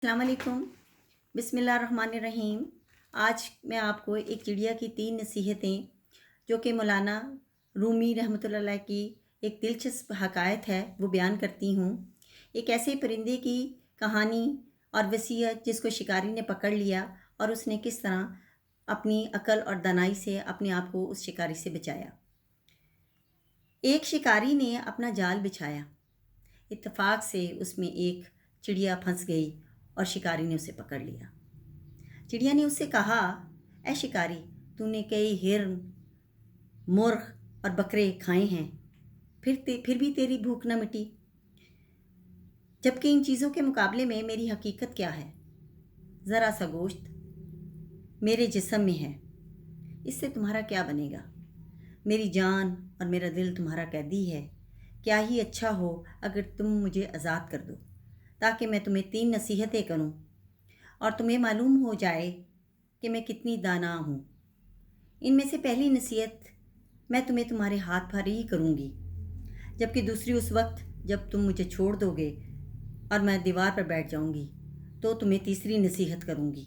अस्सलाम वालेकुम। बिस्मिल्लाहिर्रहमानिर्रहीम। आज मैं आपको एक चिड़िया की 3 नसीहतें जो कि मौलाना रूमी रहमतुल्लाह अलैह की एक दिलचस्प हकायत है वो बयान करती हूँ। एक ऐसे परिंदे की कहानी और वसीयत जिसको शिकारी ने पकड़ लिया और उसने किस तरह अपनी अक्ल और दानाई से अपने आप को उस शिकारी से बचाया। एक शिकारी ने अपना जाल बिछाया। इत्तेफाक से उसमें एक चिड़िया फंस गई और शिकारी ने उसे पकड़ लिया। चिड़िया ने उससे कहा, ऐ शिकारी, तूने कई हिरन, मुर्ग और बकरे खाए हैं, फिर भी तेरी भूख न मिटी, जबकि इन चीज़ों के मुकाबले में मेरी हकीकत क्या है? ज़रा सा गोश्त मेरे जिस्म में है, इससे तुम्हारा क्या बनेगा? मेरी जान और मेरा दिल तुम्हारा कैदी है। क्या ही अच्छा हो अगर तुम मुझे आज़ाद कर दो, ताकि मैं तुम्हें 3 नसीहतें करूं और तुम्हें मालूम हो जाए कि मैं कितनी दाना हूँ। इनमें से पहली नसीहत मैं तुम्हें तुम्हारे हाथ पर ही करूँगी, जबकि दूसरी उस वक्त जब तुम मुझे छोड़ दोगे और मैं दीवार पर बैठ जाऊँगी तो तुम्हें तीसरी नसीहत करूँगी।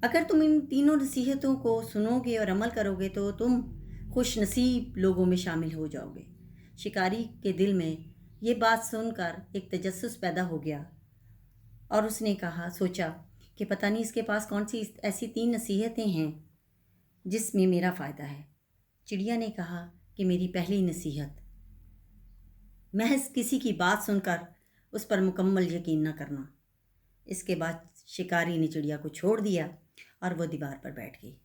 अगर तुम इन तीनों नसीहतों को सुनोगे और अमल करोगे तो तुम खुश नसीब लोगों में शामिल हो जाओगे। शिकारी के दिल में ये बात सुनकर एक तजस्सुस पैदा हो गया और उसने सोचा कि पता नहीं इसके पास कौन सी ऐसी 3 नसीहतें हैं जिसमें मेरा फ़ायदा है। चिड़िया ने कहा कि मेरी पहली नसीहत, महज किसी की बात सुनकर उस पर मुकम्मल यकीन न करना। इसके बाद शिकारी ने चिड़िया को छोड़ दिया और वो दीवार पर बैठ गई।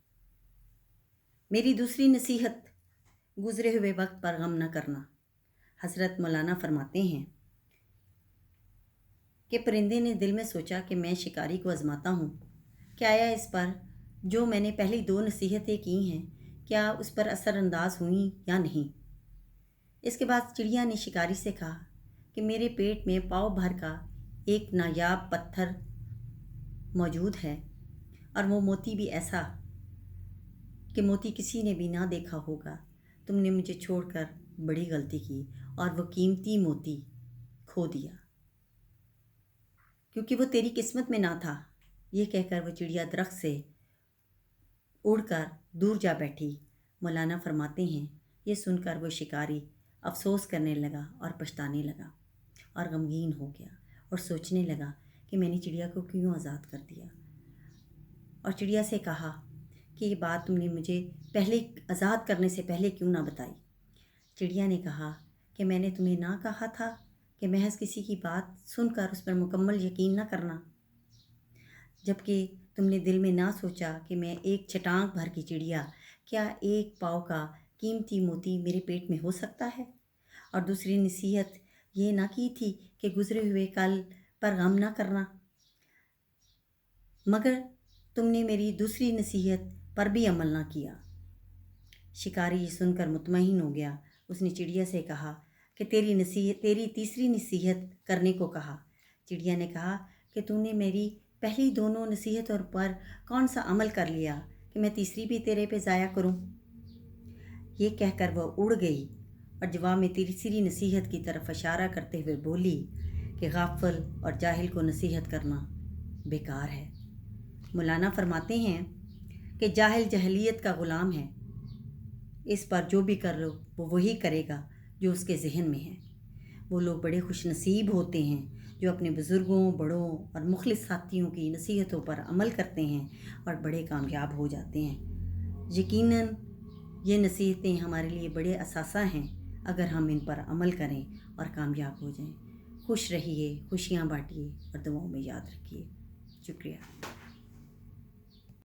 मेरी दूसरी नसीहत, गुज़रे हुए वक्त पर गम न करना। हज़रत मौलाना फरमाते हैं कि परिंदे ने दिल में सोचा कि मैं शिकारी को आज़माता हूँ, क्या आया इस पर जो मैंने पहली 2 नसीहतें की हैं, क्या उस पर असरअंदाज हुई या नहीं। इसके बाद चिड़िया ने शिकारी से कहा कि मेरे पेट में पाव भर का एक नायाब पत्थर मौजूद है और वो मोती भी ऐसा कि मोती किसी ने भी ना देखा होगा। तुमने मुझे छोड़कर बड़ी गलती की और वो कीमती मोती खो दिया, क्योंकि वो तेरी किस्मत में ना था। ये कहकर वो चिड़िया दरख्त से उड़कर दूर जा बैठी। मौलाना फरमाते हैं, ये सुनकर वो शिकारी अफसोस करने लगा और पछताने लगा और गमगीन हो गया और सोचने लगा कि मैंने चिड़िया को क्यों आज़ाद कर दिया। और चिड़िया से कहा कि ये बात तुमने मुझे पहले आज़ाद करने से पहले क्यों ना बताई। चिड़िया ने कहा कि मैंने तुम्हें ना कहा था कि महज किसी की बात सुनकर उस पर मुकम्मल यकीन ना करना, जबकि तुमने दिल में ना सोचा कि मैं एक छटांग भर की चिड़िया, क्या एक पाव का कीमती मोती मेरे पेट में हो सकता है। और दूसरी नसीहत ये ना की थी कि गुज़रे हुए कल पर गम ना करना, मगर तुमने मेरी दूसरी नसीहत पर भी अमल ना किया। शिकारी ये सुनकर मुतमईन हो गया। उसने चिड़िया से कहा कि तेरी तीसरी नसीहत करने को कहा। चिड़िया ने कहा कि तूने मेरी पहली दोनों नसीहतों पर कौन सा अमल कर लिया कि मैं तीसरी भी तेरे पे ज़ाया करूं। ये कहकर वह उड़ गई और जवाब में तीसरी नसीहत की तरफ इशारा करते हुए बोली कि गाफिल और जाहिल को नसीहत करना बेकार है। मौलाना फरमाते हैं कि जाहिल जहलियत का ग़ुलाम है, इस पर जो भी कर लो वो वही करेगा जो उसके जहन में है। वो लोग बड़े खुश नसीब होते हैं जो अपने बुज़ुर्गों, बड़ों और मुखलिस साथियों की नसीहतों पर अमल करते हैं और बड़े कामयाब हो जाते हैं। यकीनन ये नसीहतें हमारे लिए बड़े असासा हैं अगर हम इन पर अमल करें और कामयाब हो जाएं। खुश रहिए, खुशियाँ बांटिए और दुआओं में याद रखिए। शुक्रिया।